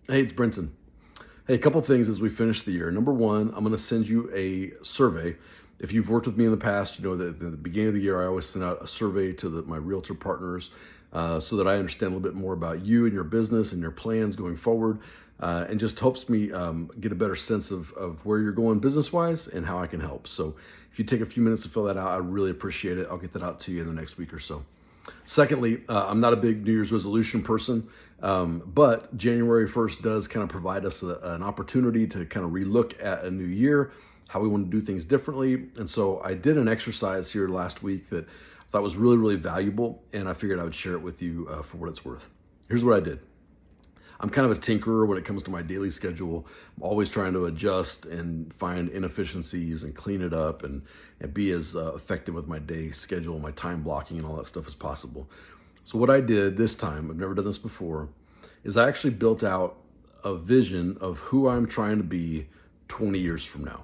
Hey, it's Brenton. Hey, a couple things as we finish the year. Number one, I'm going to send you a survey. If you've worked with me in the past, you know that at the beginning of the year, I always send out a survey to my realtor partners so that I understand a little bit more about you and your business and your plans going forward, and just helps me get a better sense of where you're going business wise and how I can help. So if you take a few minutes to fill that out, I really appreciate it. I'll get that out to you in the next week or so. Secondly, I'm not a big New Year's resolution person, but January 1st does kind of provide us an opportunity to kind of relook at a new year, how we want to do things differently. And so I did an exercise here last week that I thought was really, really valuable, and I figured I would share it with you for what it's worth. Here's what I did. I'm kind of a tinkerer when it comes to my daily schedule. I'm always trying to adjust and find inefficiencies and clean it up and be as effective with my day schedule, my time blocking, and all that stuff as possible. So, what I did this time, I've never done this before, is I actually built out a vision of who I'm trying to be 20 years from now.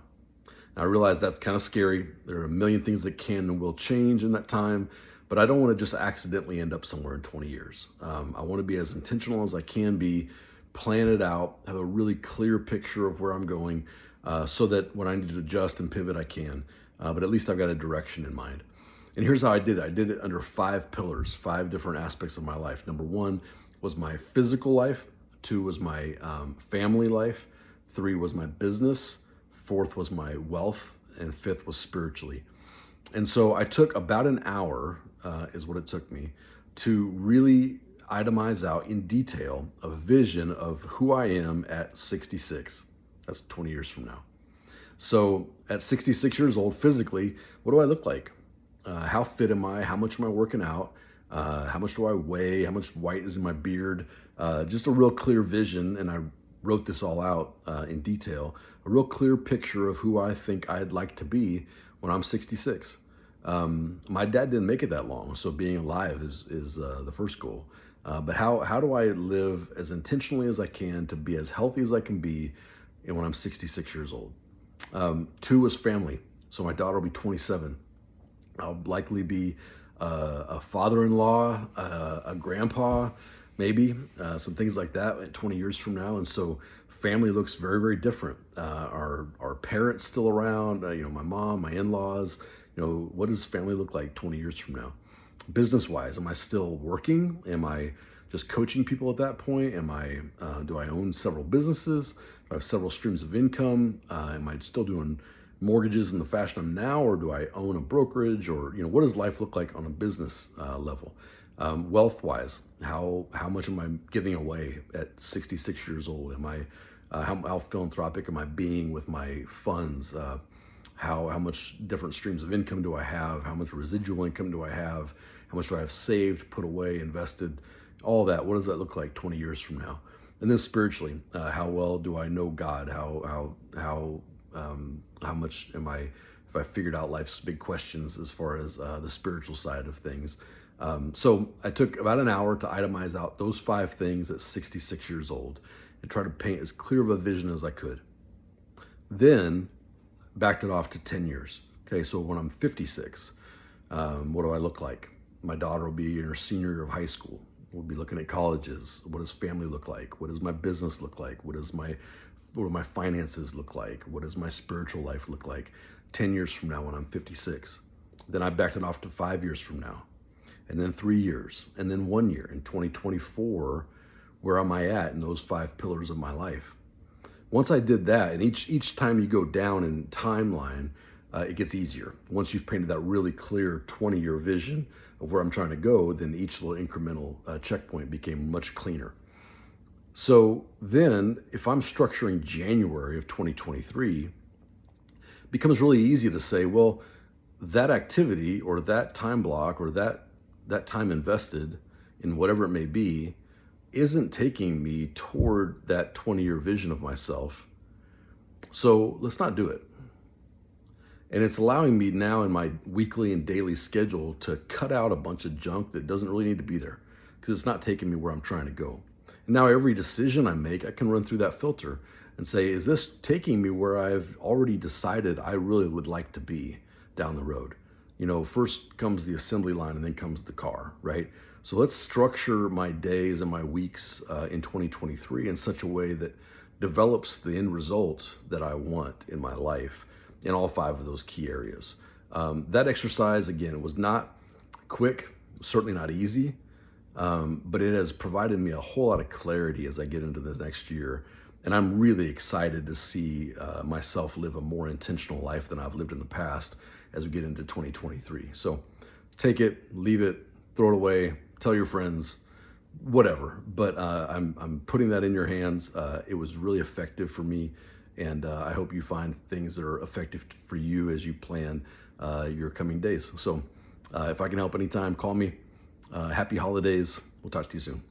Now, I realize that's kind of scary. There are a million things that can and will change in that time, but I don't want to just accidentally end up somewhere in 20 years. I want to be as intentional as I can be, plan it out, have a really clear picture of where I'm going, so that when I need to adjust and pivot, I can. But at least I've got a direction in mind. And here's how I did it. I did it under 5 pillars, 5 different aspects of my life. Number one was my physical life. 2 was my family life. 3 was my business. 4th was my wealth. And 5th was spiritually. And so I took about an hour, is what it took me, to really itemize out in detail a vision of who I am at 66. That's 20 years from now. So at 66 years old, physically, what do I look like? How fit am I? How much am I working out? How much do I weigh? How much white is in my beard? Just a real clear vision, and I wrote this all out in detail, a real clear picture of who I think I'd like to be when I'm 66. My dad didn't make it that long, so being alive is the first goal. But how do I live as intentionally as I can to be as healthy as I can be when I'm 66 years old? 2 is family. So my daughter will be 27. I'll likely be a father-in-law, a grandpa, maybe some things like that at 20 years from now. And so family looks very, very different. Our parents still around? My mom, my in-laws. What does family look like 20 years from now? Business-wise, am I still working? Am I just coaching people at that point? Do I own several businesses? Do I have several streams of income? Am I still doing mortgages in the fashion I'm now, or do I own a brokerage? Or what does life look like on a business level? Wealth-wise, how much am I giving away at 66 years old? Am I how philanthropic am I being with my funds? How much different streams of income do I have? How much residual income do I have? How much do I have saved, put away, invested? All that. What does that look like 20 years from now? And then spiritually, how well do I know God? How much am I? If I figured out life's big questions as far as the spiritual side of things. So I took about an hour to itemize out those 5 things at 66 years old and try to paint as clear of a vision as I could. Then backed it off to 10 years. Okay, so when I'm 56, what do I look like? My daughter will be in her senior year of high school. We'll be looking at colleges. What does family look like? What does my business look like? What do my finances look like? What does my spiritual life look like 10 years from now when I'm 56? Then I backed it off to 5 years from now, and then 3 years, and then 1 year. In 2024, where am I at in those 5 pillars of my life? Once I did that, and each time you go down in timeline, it gets easier. Once you've painted that really clear 20-year vision of where I'm trying to go, then each little incremental checkpoint became much cleaner. So then, if I'm structuring January of 2023, it becomes really easy to say, well, that activity or that time block or that time invested in whatever it may be isn't taking me toward that 20-year vision of myself. So let's not do it. And it's allowing me now in my weekly and daily schedule to cut out a bunch of junk that doesn't really need to be there because it's not taking me where I'm trying to go. And now every decision I make, I can run through that filter and say, is this taking me where I've already decided I really would like to be down the road? First comes the assembly line and then comes the car, right? So let's structure my days and my weeks in 2023 in such a way that develops the end result that I want in my life in all five of those key areas. That exercise, again, was not quick, certainly not easy, but it has provided me a whole lot of clarity as I get into the next year. And I'm really excited to see myself live a more intentional life than I've lived in the past as we get into 2023. So take it, leave it, throw it away, tell your friends, whatever. But I'm putting that in your hands. It was really effective for me. And I hope you find things that are effective for you as you plan your coming days. So if I can help anytime, call me. Happy holidays. We'll talk to you soon.